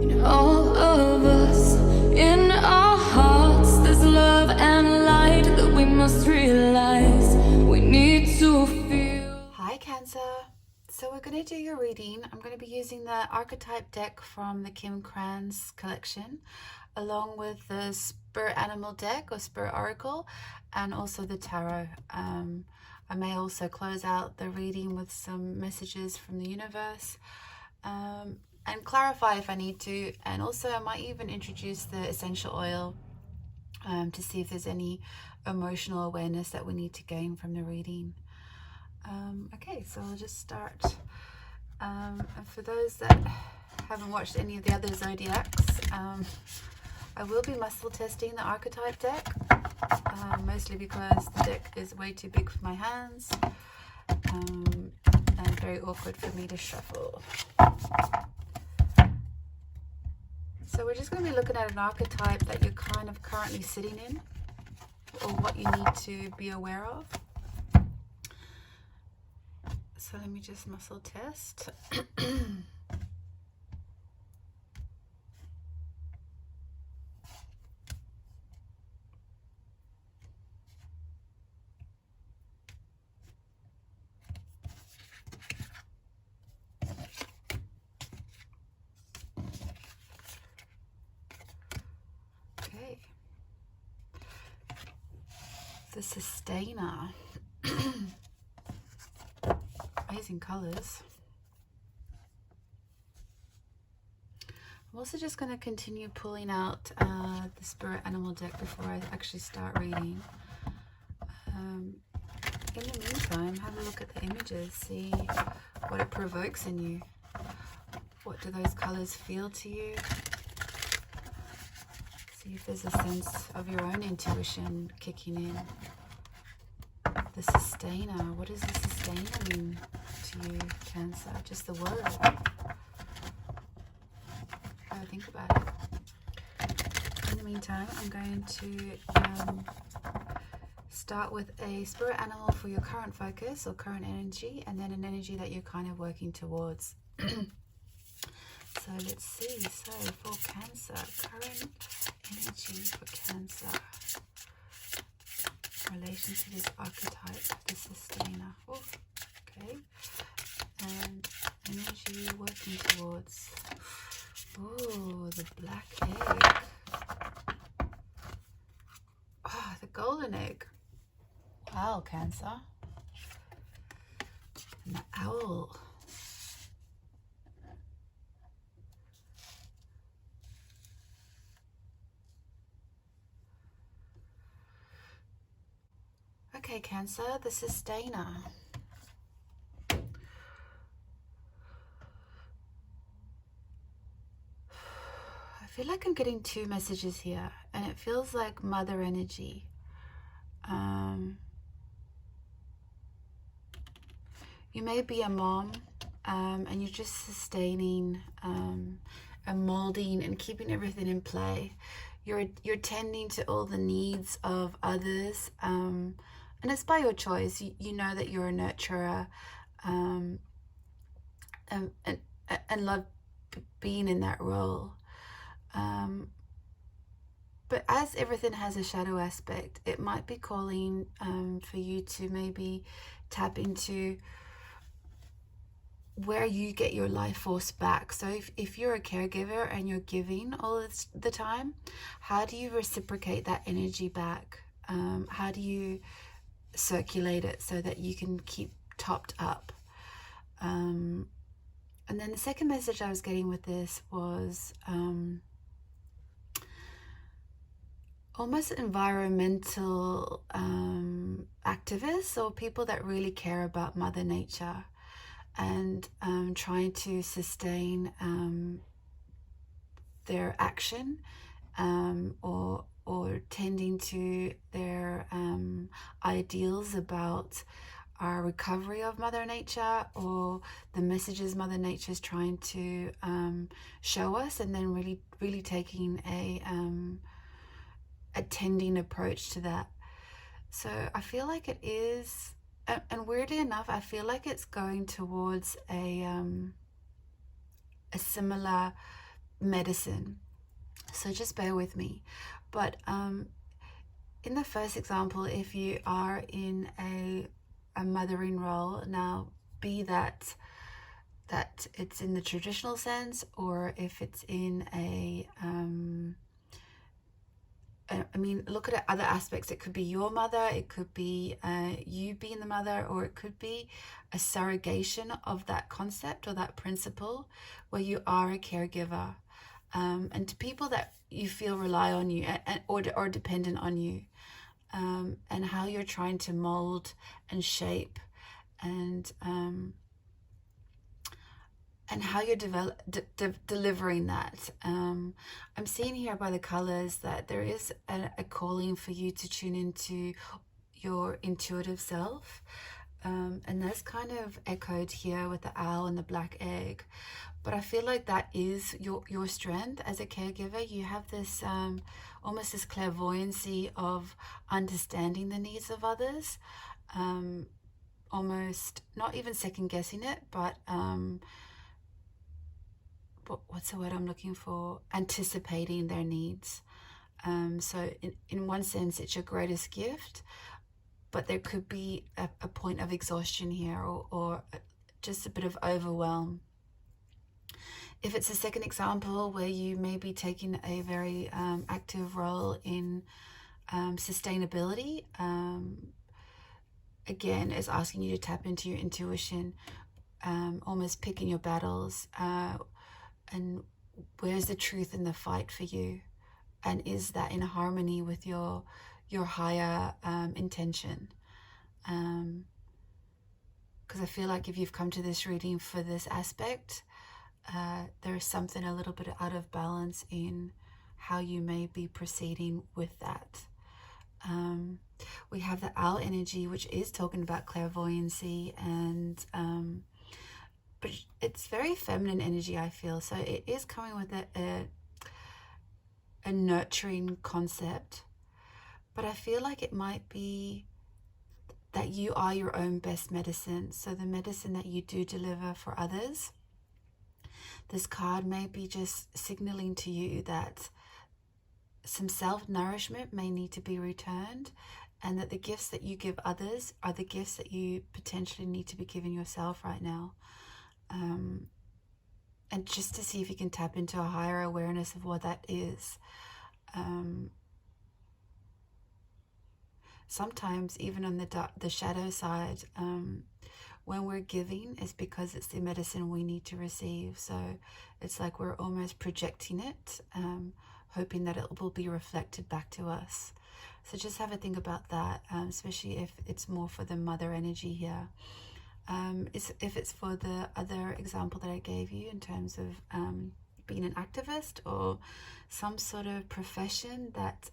In all of us, in our hearts, there's love and light that we must realize we need to feel. Hi Cancer. So we're going to do your reading. I'm going to be using the archetype deck from the Kim Kranz collection, along with the Spirit Animal deck or Spirit Oracle, and also the Tarot. I may also close out the reading with some messages from the universe, and clarify if I need to, and also I might even introduce the essential oil to see if there's any emotional awareness that we need to gain from the reading. Okay, so I'll just start. And for those that haven't watched any of the other zodiacs, I will be muscle testing the archetype deck, mostly because the deck is way too big for my hands, and very awkward for me to shuffle. So we're just going to be looking at an archetype that you're kind of currently sitting in, or what you need to be aware of. So let me just muscle test. Okay. The Sustainer. Amazing colors. I'm also just going to continue pulling out the Spirit Animal deck before I actually start reading. In the meantime, have a look at the images, see what it provokes in you. What do those colors feel to you? See if there's a sense of your own intuition kicking in. The Sustainer. What does the Sustainer mean to you, Cancer? Just the word. Have a think about it. In the meantime, I'm going to start with a spirit animal for your current focus or current energy, and then an energy that you're kind of working towards. So let's see. So for Cancer, current energy for Cancer. Relation to this archetype, the Sustainer. Oh, okay. And energy you're working towards. Oh, the black egg. Oh, the golden egg. Wow, Cancer. And the owl. Okay, Cancer, the Sustainer. I feel like I'm getting two messages here, and it feels like mother energy. You may be a mom, and you're just sustaining and molding and keeping everything in play. You're tending to all the needs of others, and it's by your choice. You know that you're a nurturer, and love being in that role. But as everything has a shadow aspect, it might be calling for you to maybe tap into where you get your life force back. So if you're a caregiver and you're giving all the time, how do you reciprocate that energy back? How do you circulate it so that you can keep topped up? And then the second message I was getting with this was almost environmental activists, or people that really care about Mother Nature, and trying to sustain their action, or tending to their ideals about our recovery of Mother Nature, or the messages Mother Nature is trying to show us, and then really taking a tending approach to that. So I feel like it is, and weirdly enough, I feel like it's going towards a similar medicine. So just bear with me. But in the first example, if you are in a mothering role, now be that it's in the traditional sense, or if it's in I mean, look at other aspects. It could be your mother, it could be you being the mother, or it could be a surrogation of that concept or that principle where you are a caregiver. And to people that you feel rely on you or dependent on you, and how you're trying to mold and shape and how you're delivering that. I'm seeing here by the colors that there is a calling for you to tune into your intuitive self. And that's kind of echoed here with the owl and the black egg. But I feel like that is your strength as a caregiver. You have this almost this clairvoyancy of understanding the needs of others, almost not even second guessing it, but what's the word I'm looking for? Anticipating their needs. So in one sense, it's your greatest gift, but there could be a point of exhaustion here, or just a bit of overwhelm. If it's a second example where you may be taking a very active role in sustainability, again, is asking you to tap into your intuition, almost picking your battles, and where's the truth in the fight for you, and is that in harmony with your higher intention? Because I feel like if you've come to this reading for this aspect, there is something a little bit out of balance in how you may be proceeding with that. We have the owl energy, which is talking about clairvoyancy, and but it's very feminine energy, I feel. So it is coming with a nurturing concept, but I feel like it might be that you are your own best medicine. So the medicine that you do deliver for others. This card may be just signaling to you that some self-nourishment may need to be returned, and that the gifts that you give others are the gifts that you potentially need to be giving yourself right now. And just to see if you can tap into a higher awareness of what that is. Sometimes even on the shadow side, when we're giving, it's because it's the medicine we need to receive. So it's like we're almost projecting it, hoping that it will be reflected back to us. So just have a think about that, especially if it's more for the mother energy here. If it's for the other example that I gave you in terms of being an activist or some sort of profession that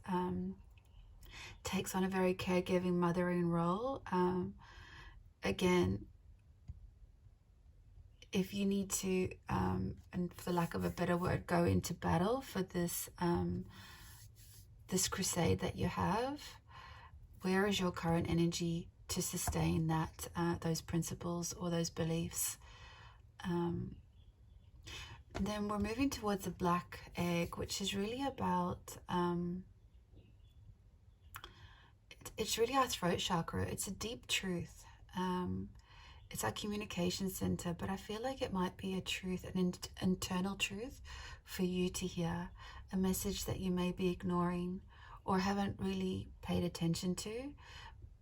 takes on a very caregiving, mothering role, again, if you need to, and for lack of a better word, go into battle for this this crusade that you have, where is your current energy to sustain that, those principles or those beliefs? And then we're moving towards the black egg, which is really about, it's really our throat chakra. It's a deep truth. It's our communication center, but I feel like it might be a truth, an internal truth for you to hear, a message that you may be ignoring or haven't really paid attention to,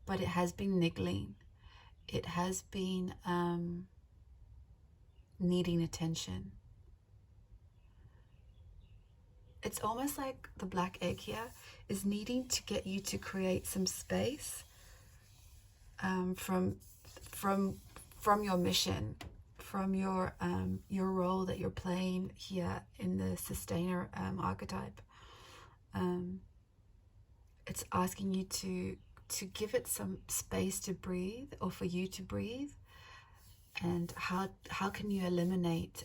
but it has been niggling. It has been needing attention. It's almost like the black egg here is needing to get you to create some space from your mission, from your role that you're playing here in the sustainer archetype. It's asking you to give it some space to breathe, or for you to breathe. And how can you eliminate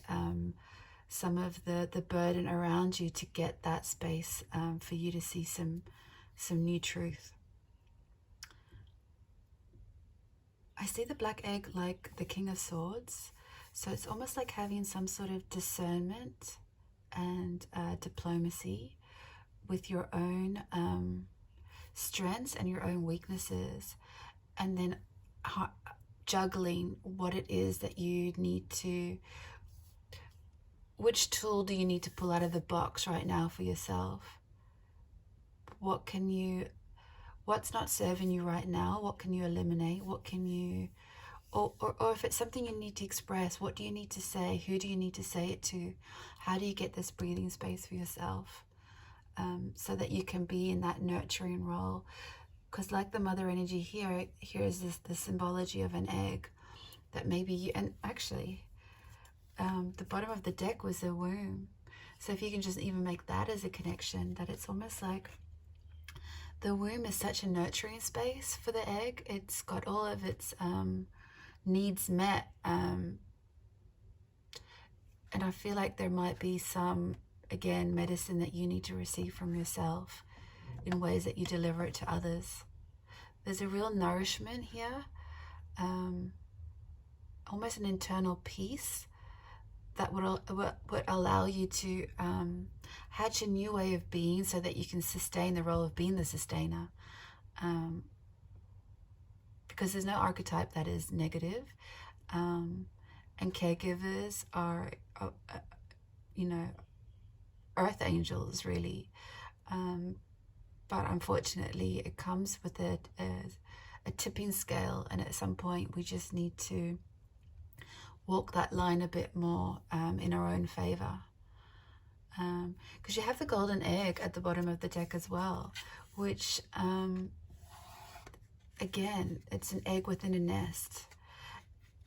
some of the burden around you to get that space for you to see some new truth. I see the black egg like the King of Swords, so it's almost like having some sort of discernment and diplomacy with your own strengths and your own weaknesses, and then juggling what it is that you need to, which tool do you need to pull out of the box right now for yourself? What's not serving you right now? What can you eliminate? What can you, or if it's something you need to express, what do you need to say? Who do you need to say it to? How do you get this breathing space for yourself, so that you can be in that nurturing role? Because like the mother energy here is the symbology of an egg that maybe you, and actually the bottom of the deck was a womb. So if you can just even make that as a connection, that it's almost like the womb is such a nurturing space for the egg. It's got all of its needs met. And I feel like there might be some, again, medicine that you need to receive from yourself in ways that you deliver it to others. There's a real nourishment here, almost an internal peace that would allow you to hatch a new way of being so that you can sustain the role of being the sustainer. Because there's no archetype that is negative. And caregivers are, earth angels, really. But unfortunately, it comes with a tipping scale, and at some point we just need to walk that line a bit more in our own favor. Because you have the golden egg at the bottom of the deck as well, which, again, it's an egg within a nest.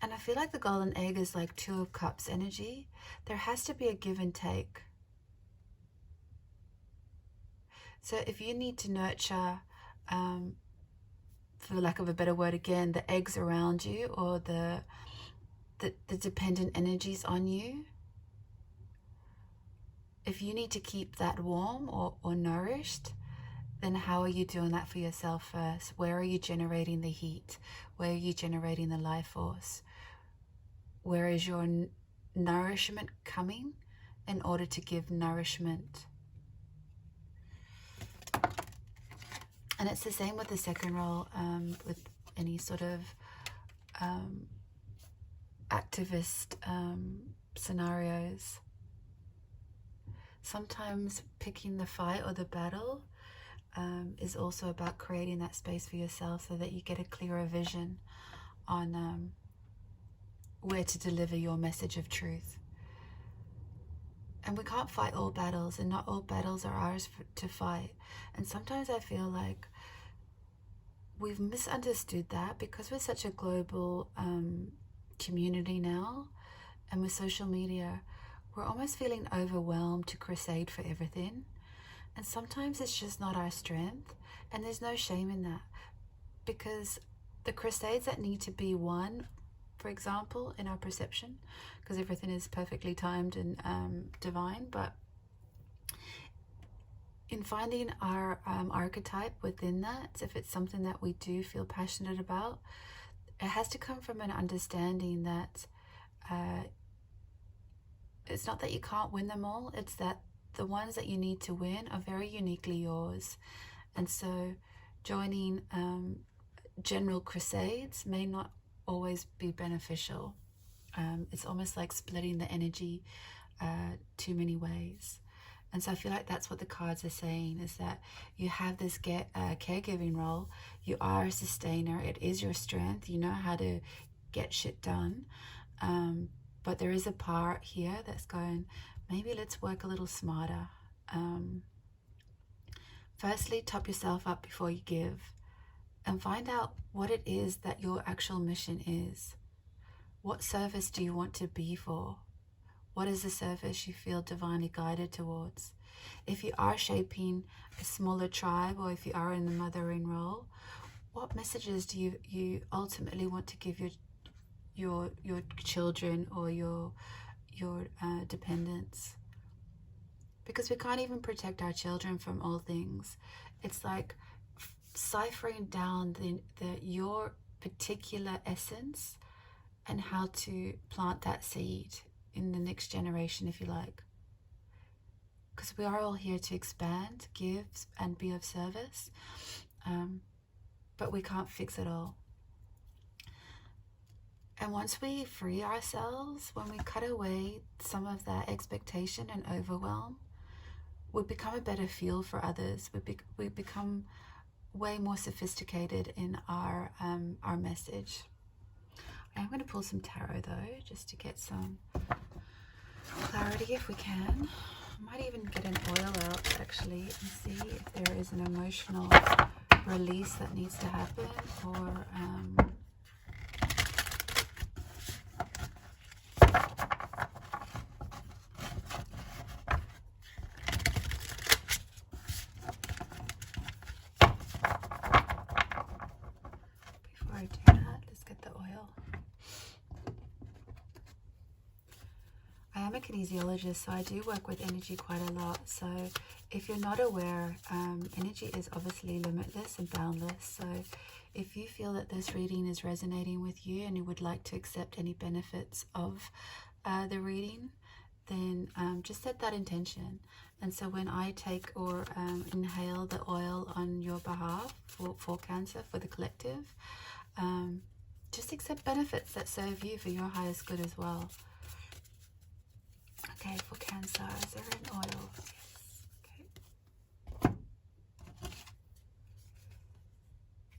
And I feel like the golden egg is like Two of Cups energy. There has to be a give and take. So if you need to nurture, for lack of a better word again, the eggs around you, or the dependent energies on you, if you need to keep that warm or nourished, then how are you doing that for yourself first? Where are you generating the heat? Where are you generating the life force? Where is your nourishment coming in order to give nourishment? And it's the same with the second role, with any sort of activist scenarios. Sometimes picking the fight or the battle is also about creating that space for yourself so that you get a clearer vision on where to deliver your message of truth. And we can't fight all battles, and not all battles are ours to fight. And sometimes I feel like we've misunderstood that, because we're such a global community now, and with social media, we're almost feeling overwhelmed to crusade for everything. And sometimes it's just not our strength, and there's no shame in that, because the crusades that need to be won, for example, in our perception, because everything is perfectly timed and divine, but in finding our archetype within that, if it's something that we do feel passionate about, it has to come from an understanding that it's not that you can't win them all, it's that the ones that you need to win are very uniquely yours. And so joining general crusades may not always be beneficial. It's almost like splitting the energy too many ways. And so I feel like that's what the cards are saying, is that you have this caregiving role. You are a sustainer. It is your strength. You know how to get shit done. But there is a part here that's going, maybe let's work a little smarter. Firstly, top yourself up before you give, and find out what it is that your actual mission is. What service do you want to be for? What is the service you feel divinely guided towards? If you are shaping a smaller tribe, or if you are in the mothering role, what messages do you ultimately want to give your children or your dependents? Because we can't even protect our children from all things. It's like ciphering down your particular essence and how to plant that seed in the next generation, if you like. because we are all here to expand, give, and be of service, but we can't fix it all. And once we free ourselves, when we cut away some of that expectation and overwhelm, we become a better feel for others. We become way more sophisticated in our message. I'm going to pull some tarot though, just to get some clarity if we can. I might even get an oil out actually and see if there is an emotional release that needs to happen, or before I do that, let's get the oil. I am a kinesiologist, so I do work with energy quite a lot. So if you're not aware, energy is obviously limitless and boundless. So if you feel that this reading is resonating with you and you would like to accept any benefits of the reading, then just set that intention. And so when I take or inhale the oil on your behalf for Cancer, for the collective, just accept benefits that serve you for your highest good as well. Okay, for Cancer, is there an oil? Yes. Okay.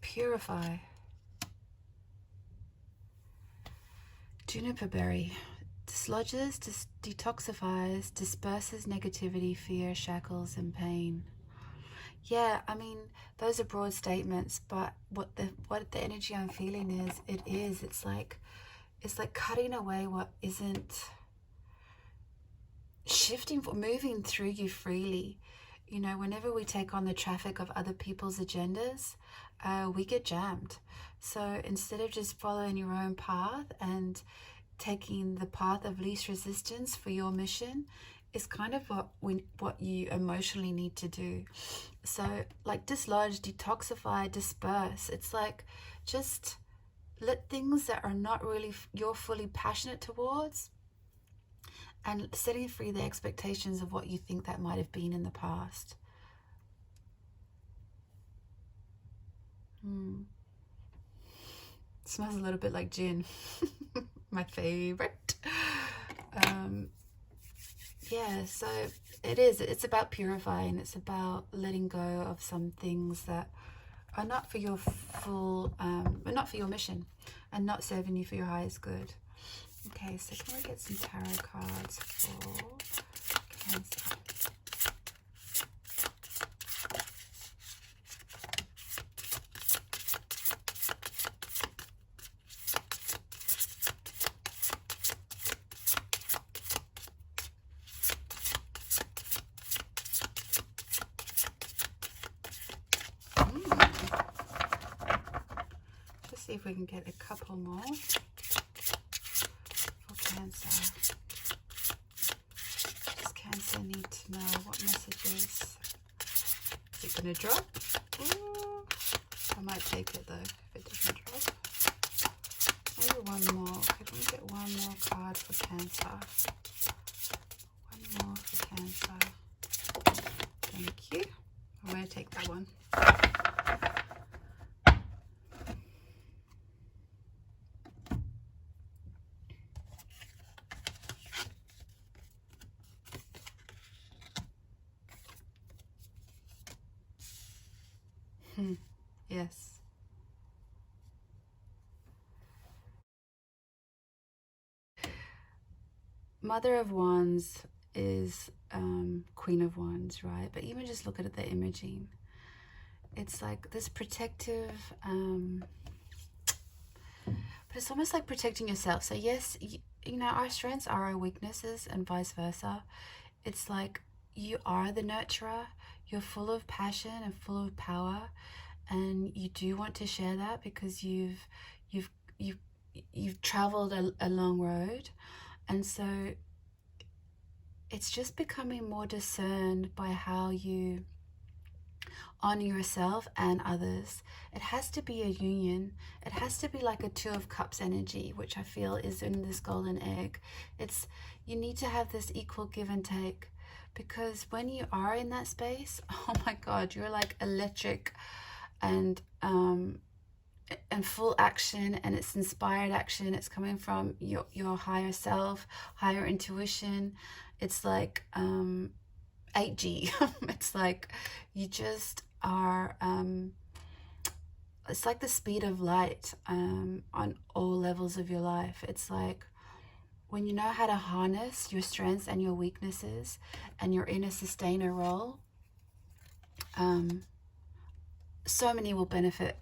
Purify. Juniper berry. Dislodges, detoxifies, disperses negativity, fear, shackles, and pain. Yeah, I mean, those are broad statements, but what the energy I'm feeling is, it's like cutting away what isn't shifting, moving through you freely. You know, whenever we take on the traffic of other people's agendas, we get jammed. So instead of just following your own path and taking the path of least resistance for your mission, is kind of what you emotionally need to do. So like dislodge, detoxify, disperse. It's like just let things that are not really you're fully passionate towards, and setting free the expectations of what you think that might have been in the past. It smells a little bit like gin. My favorite. Yeah, so it's about purifying. It's about letting go of some things that are not for your not for your mission, and not serving you for your highest good. Okay, so can we get some tarot cards for Cancer? Let's see if we can get a couple more. Cancer. Does Cancer need to know what messages? Is it going to drop? Ooh, I might take it though if it doesn't drop. Maybe one more. Could we get one more card for Cancer? One more for Cancer. Thank you. I'm going to take that one. Yes. Mother of Wands is Queen of Wands, right? But even just look at the imaging. It's like this protective, but it's almost like protecting yourself. So yes, you know, our strengths are our weaknesses and vice versa. It's like you are the nurturer. You're full of passion and full of power, and you do want to share that because you've traveled a long road. And so it's just becoming more discerned by how you honor yourself and others. It has to be a union. It has to be like a Two of Cups energy, which I feel is in this golden egg. You need to have this equal give and take. because when you are in that space, oh my God, you're like electric and full action, and it's inspired action. It's coming from your higher self, higher intuition. It's like 8G. It's like you just are it's like the speed of light on all levels of your life. It's like when you know how to harness your strengths and your weaknesses and your inner sustainer role, so many will benefit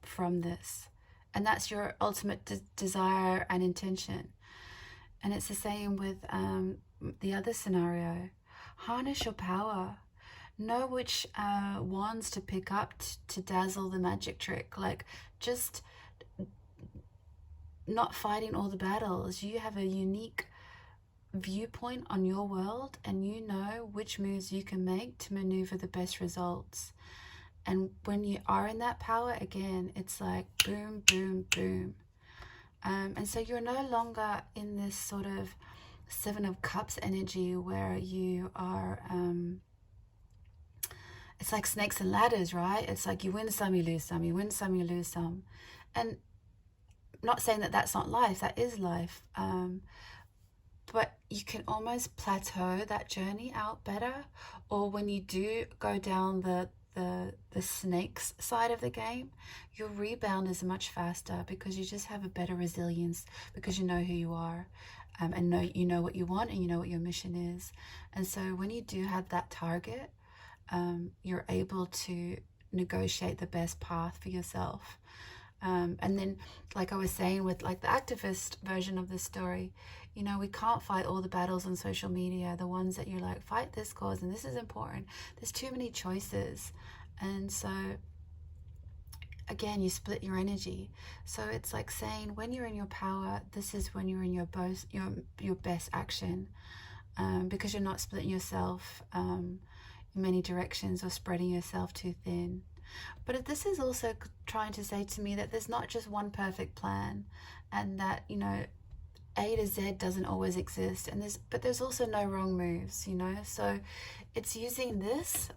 from this. And that's your ultimate desire and intention. And it's the same with the other scenario. Harness your power. Know which wands to pick up to dazzle the magic trick. Like, just not fighting all the battles. You have a unique viewpoint on your world, and you know which moves you can make to maneuver the best results. And when you are in that power, again, it's like boom, boom, boom. And so you're no longer in this sort of Seven of Cups energy where you are, it's like snakes and ladders, right? It's like you win some, you lose some, you win some, you lose some. And not saying that that's not life, that is life. But you can almost plateau that journey out better. Or when you do go down the snakes side of the game, your rebound is much faster because you just have a better resilience, because you know who you are, and you know what you want, and you know what your mission is. And so when you do have that target, you're able to negotiate the best path for yourself. And then, like I was saying with like the activist version of the story, you know, we can't fight all the battles on social media, the ones that you're like, fight this cause and this is important. There's too many choices. And so again, you split your energy. So it's like saying, when you're in your power, this is when you're in your best action, because you're not splitting yourself in many directions or spreading yourself too thin. But this is also trying to say to me that there's not just one perfect plan, and that, you know, A to Z doesn't always exist, but there's also no wrong moves, you know. So it's using this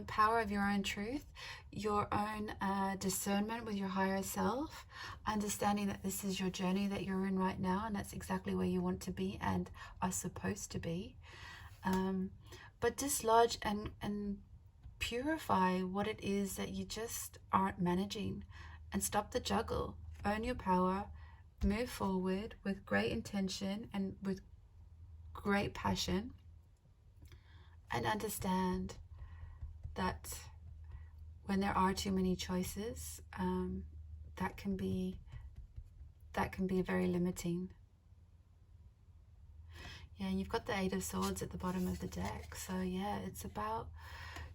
power of your own truth, your own discernment with your higher self, understanding that this is your journey that you're in right now, and that's exactly where you want to be and are supposed to be. But dislodge and purify what it is that you just aren't managing, and stop the juggle. Own your power, move forward with great intention and with great passion, and understand that when there are too many choices, that can be very limiting. Yeah, and you've got the Eight of Swords at the bottom of the deck. So yeah, it's about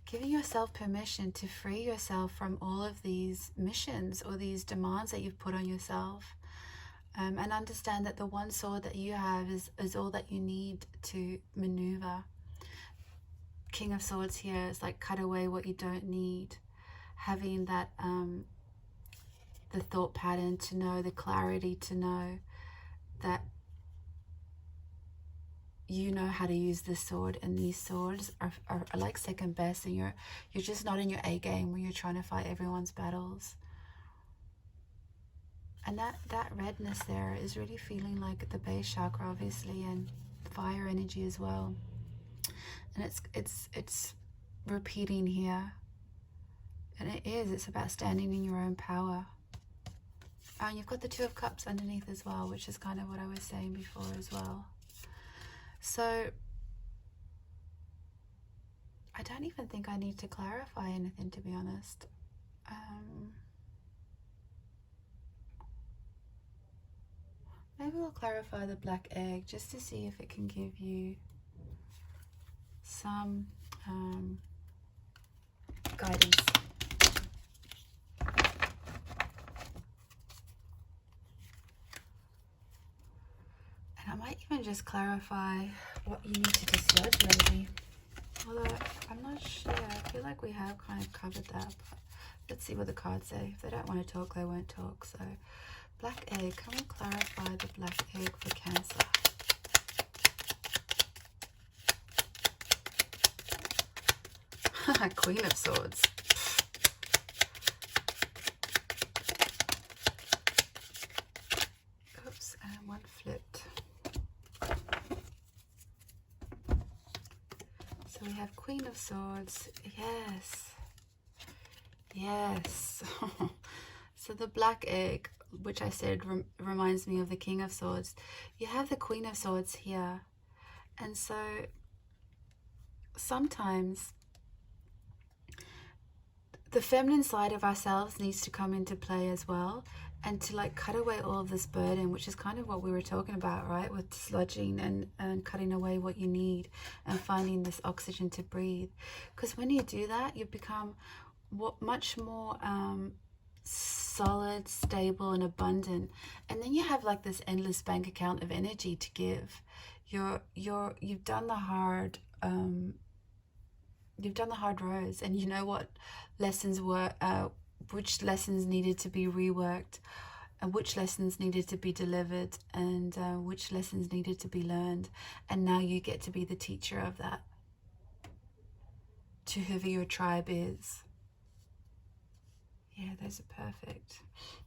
giving yourself permission to free yourself from all of these missions or these demands that you've put on yourself, and understand that the one sword that you have is all that you need to maneuver. King of Swords here is like, cut away what you don't need. Having that the thought pattern to know, the clarity to know that you know how to use this sword, and these swords are like second best, and you're just not in your A game when you're trying to fight everyone's battles. And that redness there is really feeling like the base chakra, obviously, and fire energy as well. And it's repeating here, and it's about standing in your own power. And you've got the Two of Cups underneath as well, which is kind of what I was saying before as well. So I don't even think I need to clarify anything, to be honest. Maybe we'll clarify the black egg just to see if it can give you some guidance. And I might even just clarify what you need to dislodge, maybe. Although I'm not sure. I feel like we have kind of covered that. But let's see what the cards say. If they don't want to talk, they won't talk. So, black egg. Can we clarify the black egg for Cancer? Queen of Swords. Oops, and one flipped. So we have Queen of Swords. Yes. Yes. So the black egg, which I said reminds me of the King of Swords. You have the Queen of Swords here. And so sometimes the feminine side of ourselves needs to come into play as well, and to like cut away all of this burden, which is kind of what we were talking about, right? With sludging and cutting away what you need and finding this oxygen to breathe. Because when you do that, you become much more solid, stable, and abundant. And then you have like this endless bank account of energy to give. You've done the hard roads, and you know what lessons were, which lessons needed to be reworked, and which lessons needed to be delivered, and which lessons needed to be learned. And now you get to be the teacher of that to whoever your tribe is. Yeah, those are perfect.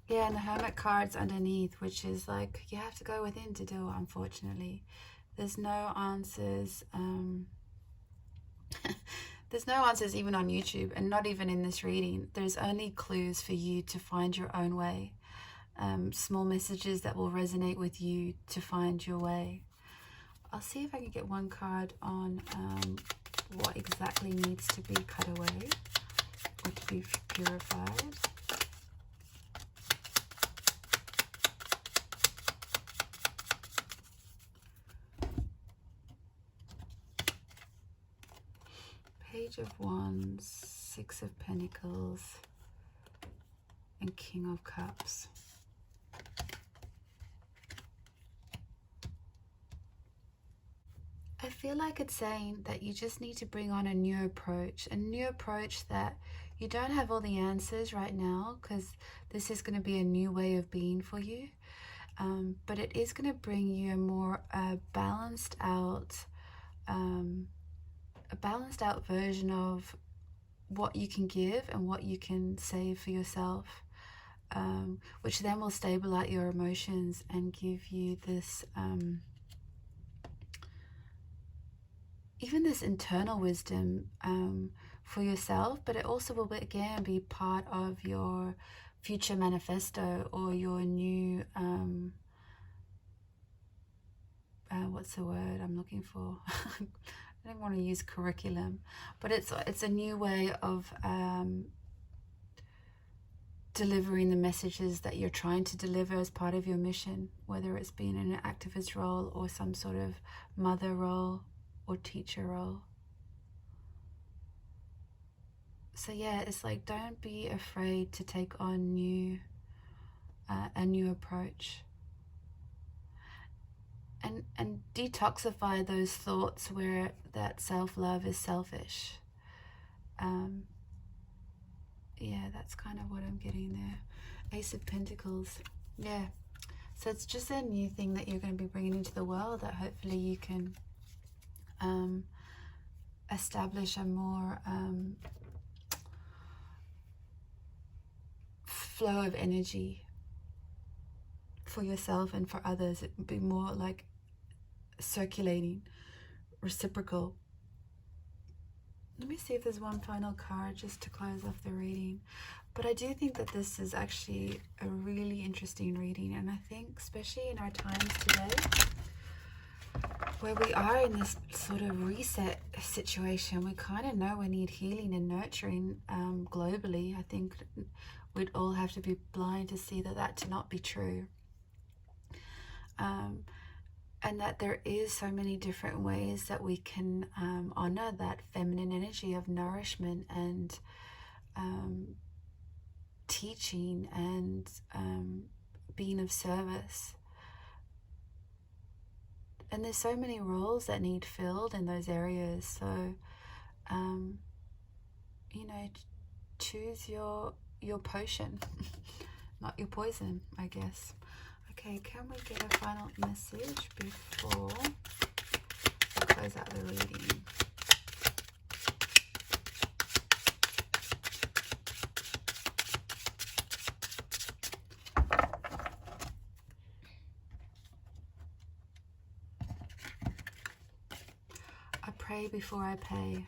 Yeah, and the Hermit card's underneath, which is like, you have to go within to do it, unfortunately. There's no answers. There's no answers even on YouTube, and not even in this reading. There's only clues for you to find your own way. Small messages that will resonate with you to find your way. I'll see if I can get one card on what exactly needs to be cut away or to be purified. Page of Wands, Six of Pentacles, and King of Cups. I feel like it's saying that you just need to bring on a new approach that you don't have all the answers right now, because this is going to be a new way of being for you. But it is going to bring you a more balanced out version of what you can give and what you can save for yourself, which then will stabilize your emotions and give you this even this internal wisdom for yourself. But it also will again be part of your future manifesto, or your new what's the word I'm looking for? I don't want to use curriculum, but it's a new way of delivering the messages that you're trying to deliver as part of your mission, whether it's being in an activist role or some sort of mother role or teacher role. So yeah, it's like, don't be afraid to take on a new approach. And detoxify those thoughts where that self-love is selfish. Yeah, that's kind of what I'm getting there. Ace of Pentacles. Yeah. So it's just a new thing that you're going to be bringing into the world, that hopefully you can establish a more flow of energy for yourself and for others. It would be more like circulating, reciprocal. Let me see if there's one final card just to close off the reading. But I do think that this is actually a really interesting reading, and I think especially in our times today, where we are in this sort of reset situation, we kind of know we need healing and nurturing globally. I think we'd all have to be blind to see that to not be true. And that there is so many different ways that we can honor that feminine energy of nourishment and teaching and being of service. And there's so many roles that need filled in those areas. So, you know, choose your potion, not your poison, I guess. Okay, can we get a final message before I close out the reading? pray before I pay.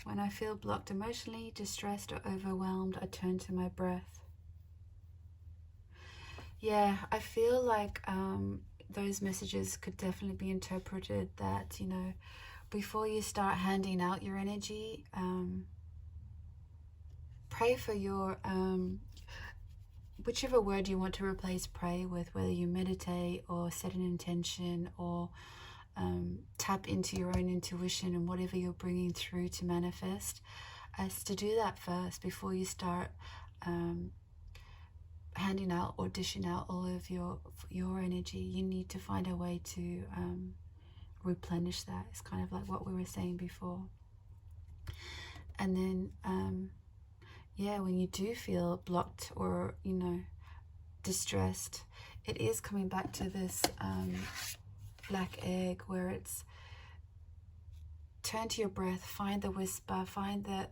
When I feel blocked emotionally, distressed or overwhelmed, I turn to my breath. Yeah, I feel like those messages could definitely be interpreted that, you know, before you start handing out your energy, pray for your, whichever word you want to replace pray with, whether you meditate or set an intention or tap into your own intuition and whatever you're bringing through to manifest, as to do that first before you start handing out or dishing out all of your energy. You need to find a way to replenish that. It's kind of like what we were saying before. And then yeah, when you do feel blocked or, you know, distressed, it is coming back to this black egg, where it's turn to your breath, find the whisper, find the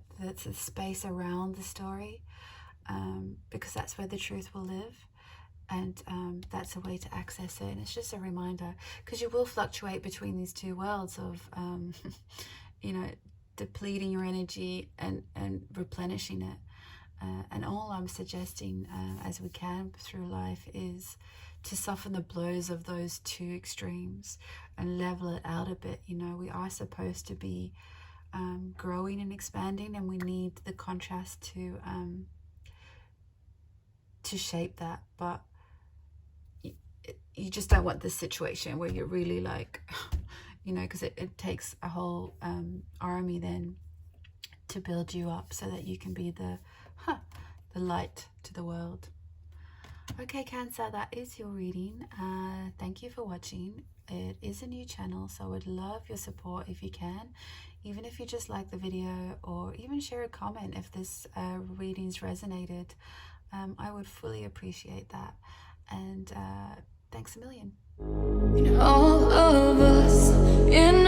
space around the story, because that's where the truth will live, and that's a way to access it. And it's just a reminder, because you will fluctuate between these two worlds of you know, depleting your energy and replenishing it, and all I'm suggesting as we can through life is to soften the blows of those two extremes and level it out a bit. You know, we are supposed to be growing and expanding, and we need the contrast to shape that. But you just don't want this situation where you're really like, you know, because it takes a whole army then to build you up so that you can be the light to the world. Okay, Cancer, that is your reading. Thank you for watching. It is a new channel, so I would love your support if you can, even if you just like the video, or even share a comment if this reading's resonated. I would fully appreciate that. And thanks a million. All of us in